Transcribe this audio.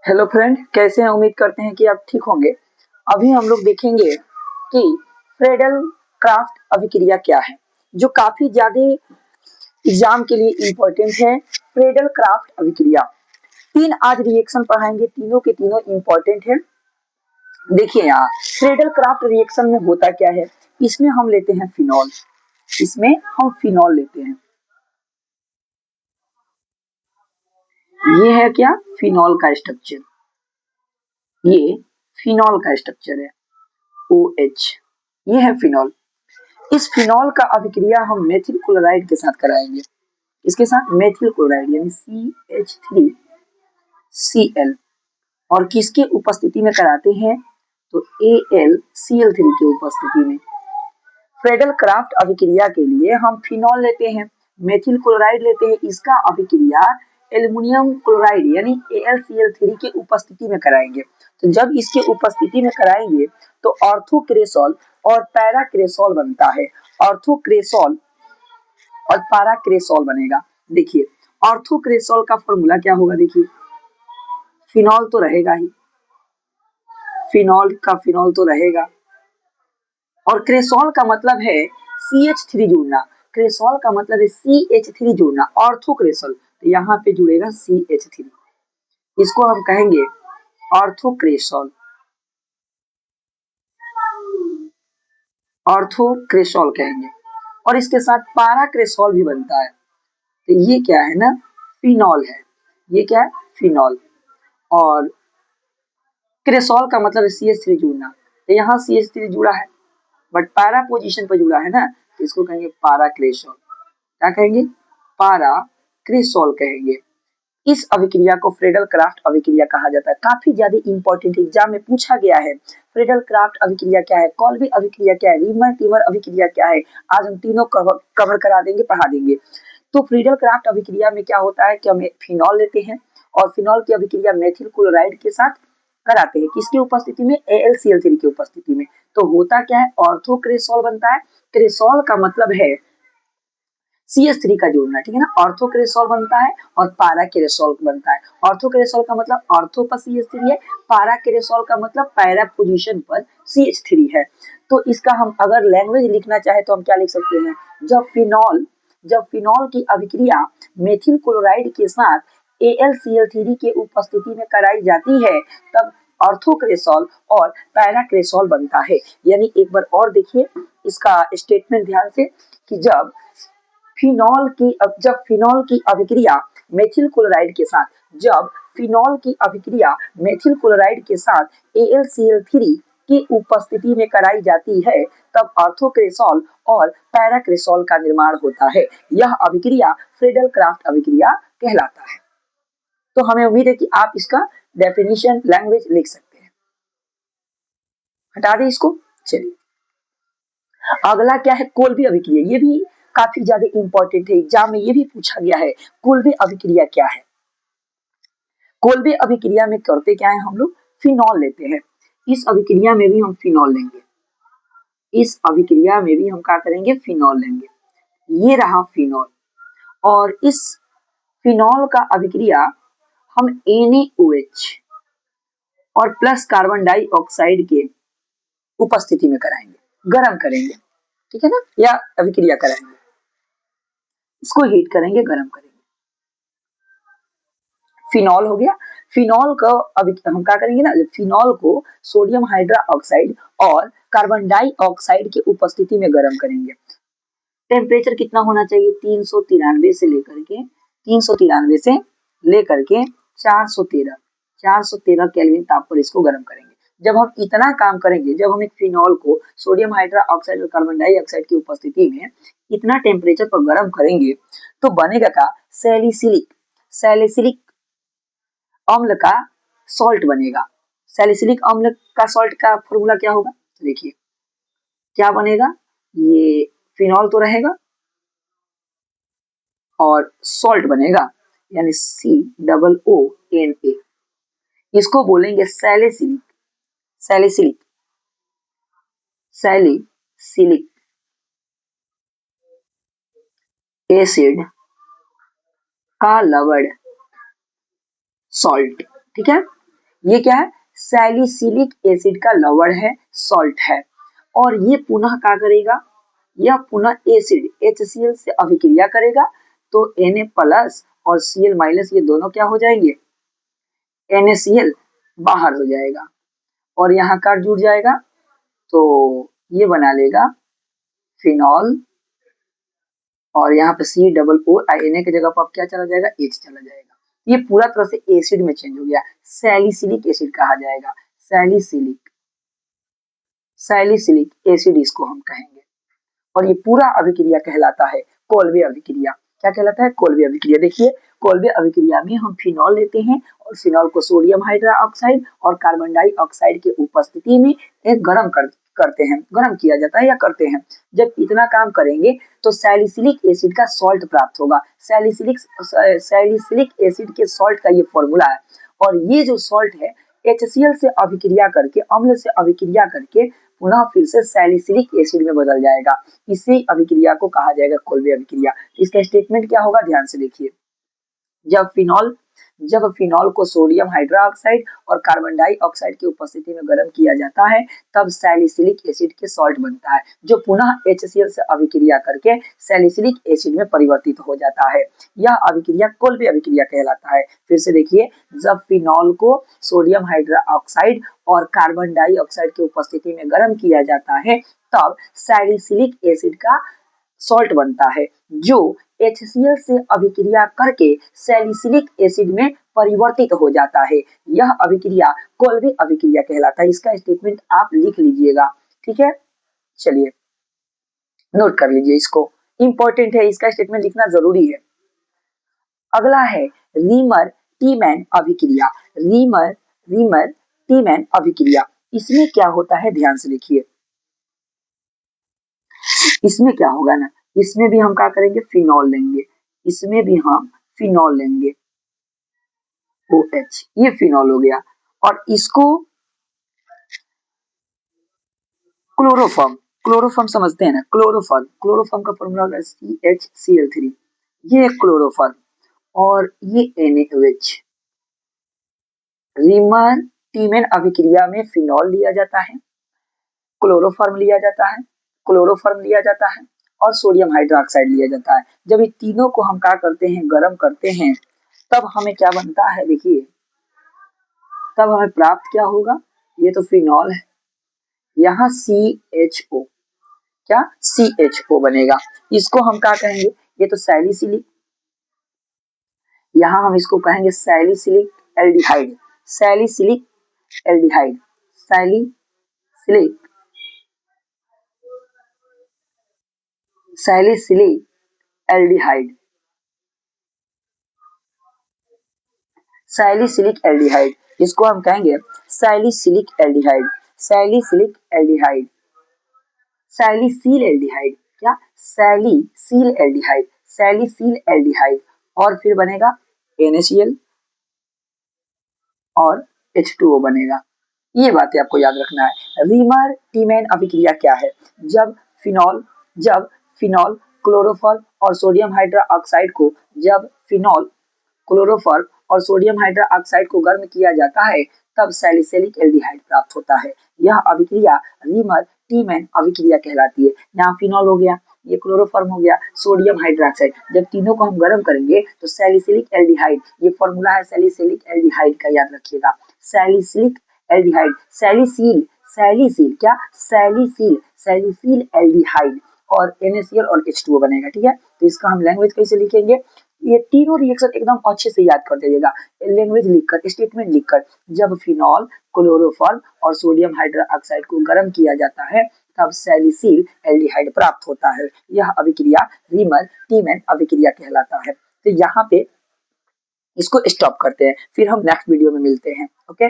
Hello friend, कैसे हैं? उम्मीद करते हैं कि आप ठीक होंगे। अभी हम लोग देखेंगे कि फ्रेडल क्राफ्ट अभिक्रिया क्या है, जो काफी ज्यादा एग्जाम के लिए इम्पोर्टेंट है। फ्रेडल क्राफ्ट अभिक्रिया, तीन आज रिएक्शन पढ़ाएंगे, तीनों के तीनों इम्पोर्टेंट है। देखिए यहाँ फ्रेडल क्राफ्ट रिएक्शन में होता क्या है। इसमें हम लेते हैं फिनॉल, इसमें हम फिनॉल लेते हैं। ये है क्या? फिनॉल का स्ट्रक्चर। ये फिनॉल का स्ट्रक्चर है, OH। ये है फिनॉल। इस फिनॉल का अभिक्रिया हम मेथिल क्लोराइड के साथ कराएंगे। इसके साथ मेथिल क्लोराइड यानी CH3Cl, और किसके उपस्थिति में कराते हैं? तो AlCl3 की उपस्थिति में। फ्रेडल क्राफ्ट अभिक्रिया के लिए हम फिनॉल लेते हैं, मेथिल क्लोराइड लेते हैं। इसका अभिक्रिया एल्युमिनियम क्लोराइड यानी AlCl3 की उपस्थिति में कराएंगे। तो जब इसके उपस्थिति में कराएंगे तो ऑर्थोक्रेसॉल और पैराक्रेसॉल बनता है। ऑर्थोक्रेसॉल और पैराक्रेसॉल बनेगा। देखिए ऑर्थोक्रेसॉल का फॉर्मूला क्या होगा? देखिए फिनॉल तो रहेगा ही, फिनॉल तो रहेगा, और क्रेसॉल का मतलब है CH3 जुड़ना। क्रेसॉल का मतलब है CH3 जुड़ना, ऑर्थोक्रेसॉल तो यहाँ पे जुड़ेगा CH3। इसको हम कहेंगे ऑर्थोक्रेसॉल, ऑर्थोक्रेसॉल कहेंगे। और इसके साथ पैराक्रेसॉल भी बनता है। तो ये क्या है ना? फिनॉल है। ये क्या है? फिनॉल। और क्रेसॉल का मतलब है CH3 जुड़ना, तो यहाँ CH3 जुड़ा है, बट पैरा पोजीशन पर जुड़ा है ना, तो इसको कहेंगे पैराक्रेसॉल। क्या कहेंगे? पैराक्रेसॉल कहेंगे। इस अभिक्रिया को फ्रेडल क्राफ्ट अभिक्रिया कहा जाता है। काफी ज्यादा इंपॉर्टेंट एग्जाम में पूछा गया है। फ्रेडल क्राफ्ट अभिक्रिया क्या है, कॉल्बी अभिक्रिया क्या है, रीमन टीमर अभिक्रिया क्या है, आज हम तीनों कवर करा देंगे, पढ़ा देंगे। तो फ्रीडल क्राफ्ट अभिक्रिया में क्या होता है कि हम फिनॉल लेते हैं और फिनॉल की अभिक्रिया मेथिल क्लोराइड के साथ कराते हैं। किसकी उपस्थिति में? AlCl3 की उपस्थिति में। तो होता क्या है? ऑर्थोक्रेसॉल बनता है। क्रेसॉल का मतलब है CH3 का जोड़ना, ठीक है ना। ऑर्थोक्रेसॉल बनता है और पैराक्रेसॉल बनता है। ऑर्थोक्रेसॉल का मतलब ऑर्थो पर CH3 है, पैराक्रेसॉल का मतलब पैरा पोजीशन पर CH3 है। तो इसका हम अगर लैंग्वेज लिखना चाहे तो हम क्या लिख सकते हैं? जब फिनॉल की अभिक्रिया मेथिल क्लोराइड के साथ AlCl3 के उपस्थिति में कराई जाती है, तब ऑर्थोक्रेसॉल और पैराक्रेसॉल बनता है। यानी एक बार और देखिए इसका स्टेटमेंट ध्यान से, कि जब फिनॉल की अभिक्रिया मेथिल क्लोराइड के साथ जब फिनॉल की अभिक्रिया मेथिल क्लोराइड के साथ AlCl3 की उपस्थिति में कराई जाती है, तब ऑर्थोक्रेसॉल और पैराक्रेसॉल का निर्माण होता है। यह अभिक्रिया फ्रेडल क्राफ्ट अभिक्रिया कहलाता है। तो हमें उम्मीद है कि आप इसका डेफिनेशन लैंग्वेज लिख सकते हैं। हटा दें इसको। चलिए अगला क्या है? कोल्बी अभिक्रिया। ये भी काफी ज्यादा इंपॉर्टेंट है, एग्जाम में ये भी पूछा गया है। कोल्बी अभिक्रिया क्या है? कोल्बी अभिक्रिया में करते क्या है हम लोग? फिनॉल लेते हैं। इस अभिक्रिया में भी हम फिनॉल लेंगे, इस अभिक्रिया में भी हम क्या करेंगे? फिनॉल लेंगे। ये रहा फिनॉल, और इस फिनॉल का अभिक्रिया हम NaOH और प्लस कार्बन डाइऑक्साइड के उपस्थिति में कराएंगे, गर्म करेंगे, ठीक है ना, या अभिक्रिया कराएंगे। इसको हीट करेंगे, गर्म करेंगे। फिनॉल हो गया। फिनॉल को अभी हम क्या करेंगे ना, फिनॉल को सोडियम हाइड्रोक्साइड और कार्बन डाइऑक्साइड की उपस्थिति में गर्म करेंगे। टेम्परेचर कितना होना चाहिए? 393 से लेकर के 413 केल्विन ताप पर इसको गर्म करेंगे। जब हम इतना काम करेंगे, जब हम एक फिनॉल को सोडियम हाइड्रोक्साइड और कार्बन डाइऑक्साइड की उपस्थिति में इतना टेम्परेचर पर गर्म करेंगे, तो बनेगा क्या? सैलिसिलिक अम्ल का सॉल्ट बनेगा। सैलिसिलिक अम्ल का सॉल्ट का फॉर्मूला क्या होगा? देखिए क्या बनेगा। ये फिनॉल तो रहेगा और सॉल्ट बनेगा, यानी COONA। इसको बोलेंगे सैलिसिलिक, सैलिसिलिक सैलिसिलिक एसिड का लवण सॉल्ट, ठीक है। ये क्या है, सैलिसिलिक एसिड का लवण है, सॉल्ट है, और ये पुनः क्या करेगा, यह पुनः एसिड HCl से अभिक्रिया करेगा, तो Na प्लस और Cl माइनस ये दोनों क्या हो जाएंगे, NaCl बाहर हो जाएगा और यहाँ का जुड़ जाएगा, तो ये बना लेगा फिनॉल, और यहाँ पे COO की जगह पर क्या चला जाएगा, H चला जाएगा। ये पूरा तरह से एसिड में चेंज हो गया, सैलिसिलिक एसिड कहा जाएगा, सैलिसिलिक एसिड इसको हम कहेंगे। और ये पूरा अभिक्रिया कहलाता है कोल्बे अभिक्रिया। क्या कहलाता है, कोल्बे अभिक्रिया। देखिए कोल्बे अभिक्रिया में हम फिनॉल लेते हैं और फिनॉल को सोडियम हाइड्रोक्साइड और कार्बन डाइऑक्साइड की उपस्थिति में एक करते हैं, गर्म किया जाता है या करते हैं। जब इतना काम करेंगे तो सैलिसिलिक एसिड का सॉल्ट प्राप्त होगा। सैलिसिलिक एसिड के सॉल्ट का ये फॉर्मूला है, और ये जो सॉल्ट है HCl से अभिक्रिया करके, अम्ल से अभिक्रिया करके पुनः फिर से सैलिसिलिक एसिड में बदल जाएगा। इसी अभिक्रिया को कहा जाएगा कोल्बे अभिक्रिया। इसका स्टेटमेंट क्या होगा, ध्यान से देखिए। जब फिनॉल को सोडियम हाइड्रोक्साइड और कार्बन डाइऑक्साइड की उपस्थिति में गर्म किया जाता है, तब सैलिसिलिक एसिड के सॉल्ट बनता है, जो पुनः HCl से अभिक्रिया करके सैलिसिलिक एसिड में परिवर्तित हो जाता है। यह अभिक्रिया कोल्बे अभिक्रिया कहलाता है। फिर से देखिए, जब फिनॉल को सोडियम हाइड्रोक्साइड और कार्बन डाइऑक्साइड की उपस्थिति में गर्म किया जाता है, तब सैलिसिलिक एसिड का सॉल्ट बनता है, जो HCl से अभिक्रिया करके सैलिसिलिक एसिड में परिवर्तित हो जाता है। यह अभिक्रिया कोल्बे अभिक्रिया कहलाता है। इसका स्टेटमेंट आप लिख लीजिएगा, ठीक है। चलिए नोट कर लीजिए, इसको इंपॉर्टेंट है, इसका स्टेटमेंट लिखना जरूरी है। अगला है रीमर टीमैन अभिक्रिया। रीमर टीमैन अभिक्रिया, इसमें क्या होता है, ध्यान से देखिए। इसमें क्या होगा ना, इसमें भी हम क्या करेंगे, फिनॉल लेंगे, इसमें भी हम फिनॉल लेंगे, OH, ये फिनॉल हो गया, और इसको क्लोरोफॉर्म समझते हैं ना, क्लोरोफॉर्म का फॉर्मूला होगा CHCl3, ये क्लोरोफॉर्म, और ये NaOH। रीमर टीमैन अभिक्रिया में फिनॉल लिया जाता है, क्लोरोफॉर्म लिया जाता है और सोडियम हाइड्रोक्साइड लिया जाता है। जब ये तीनों को हम क्या करते हैं, गर्म करते हैं, तब हमें क्या बनता है, देखिए तब हमें प्राप्त क्या होगा, ये तो फिनॉल है, यहाँ CHO, क्या CHO बनेगा। इसको हम क्या कहेंगे, ये तो सैलिसिलिक, यहाँ हम इसको कहेंगे salicylic aldehyde, salicylic aldehyde, salicylic salicylic aldehyde, salicylic aldehyde, इसको हम कहेंगे salicylic aldehyde, salicylic aldehyde, salicyl aldehyde, क्या सैलिसिल एल्डिहाइड, सैलिसिल एल्डिहाइड, और फिर बनेगा NaCl और H2O बनेगा। ये बातें आपको याद रखना है। रीमर टीमैन अभिक्रिया क्या है, जब फिनॉल क्लोरोफॉर्म और सोडियम हाइड्रोक्साइड को, जब फिनॉल क्लोरोफॉर्म और सोडियम हाइड्रोक्साइड को गर्म किया जाता है, तब सैलिसिलिक एल्डिहाइड प्राप्त होता है। यह अभिक्रिया रीमर टीमैन अभिक्रिया कहलाती है। यहाँ फिनॉल हो गया, ये क्लोरोफॉर्म हो गया, सोडियम हाइड्रोक्साइड, जब तीनों को हम गर्म करेंगे तो सैलिसिलिक एल्डिहाइड, ये फॉर्मूला है सैलिसिलिक एल्डिहाइड का, याद रखिएगा, सैलिसिलिक एल्डिहाइड, सैलिसिल क्या सैलिसिल एल्डिहाइड, और NaCl और H2O बनेगा, ठीक है। तो इसका हम लैंग्वेज कैसे लिखेंगे, ये तीनों रिएक्शन एकदम अच्छे से याद कर दीजिएगा, लैंग्वेज लिखकर, स्टेटमेंट लिखकर। जब फिनॉल क्लोरोफॉर्म और सोडियम हाइड्रोक्साइड को गर्म किया जाता है, तब सैलिसिल एल्डिहाइड प्राप्त होता है। यह अभिक्रिया रीमर टीमैन अभिक्रिया कहलाता है। तो यहाँ पे इसको स्टॉप करते हैं, फिर हम नेक्स्ट वीडियो में मिलते हैं, ओके।